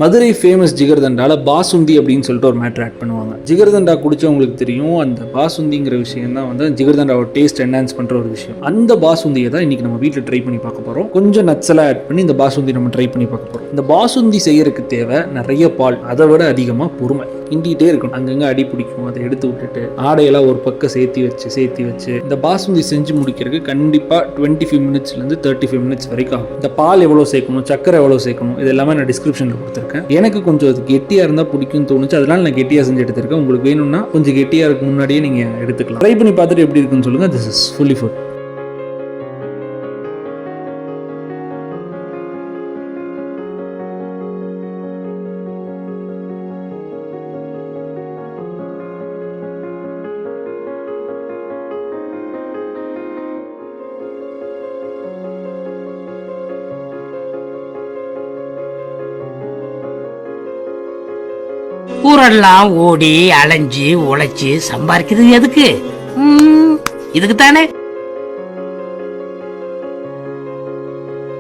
Madurai famous ஜிகர்தண்டால basundi அப்படின்னு சொல்லிட்டு ஒரு மேட்டர் ஆட் பண்ணுவாங்க. ஜிகர்தண்டா குடிச்சவங்களுக்கு தெரியும் அந்த பாசுந்திங்கிற விஷயம் தான் வந்து ஜிகர்தண்டாவோட டேஸ்ட் என்ஹான்ஸ் பண்ற ஒரு விஷயம். அந்த பாசுந்தியை தான் இன்னைக்கு நம்ம வீட்டில் ட்ரை பண்ணி பார்க்க போறோம். கொஞ்சம் நட்ஸெல்லாம் ஆட் பண்ணி இந்த பாசுந்தி நம்ம ட்ரை பண்ணி பார்க்க போறோம். இந்த பாசுந்தி செய்யறதுக்கு தேவை நிறைய பால், அதை விட அதிகமா பொறுமை. கிண்டிகிட்டே இருக்கணும். அங்கங்க அடி பிடிக்கும், அதை எடுத்து விட்டுட்டு ஆடையெல்லாம் ஒரு பக்கம் சேர்த்தி வச்சு இந்த பாசுந்தி செஞ்சு முடிக்கிறதுக்கு கண்டிப்பா 25 மினிட்ஸ்லேருந்து 35 மினிட்ஸ் வரைக்கும் ஆகும். இந்த பால் எவ்வளோ சேர்க்கணும், சக்கரை எவ்வளோ சேர்க்கணும், இது எல்லாமே நான் டிஸ்கிரிப்ஷனில் கொடுத்துருக்கேன். எனக்கு கொஞ்சம் அது கெட்டியாக இருந்தால் பிடிக்கும்னு தோணுச்சு, அதனால நான் கெட்டியாக செஞ்சு எடுத்திருக்கேன். உங்களுக்கு வேணும்னா கொஞ்சம் கெட்டியாக இருக்கு முன்னாடியே நீங்கள் எடுத்துக்கலாம். ட்ரை பண்ணி பார்த்துட்டு எப்படி இருக்குன்னு சொல்லுங்க. This is fully food. ஊரெல்லாம் ஓடி அலைஞ்சு உழைச்சு சம்பாதிக்கிறது எதுக்கு? இதுக்கு தானே.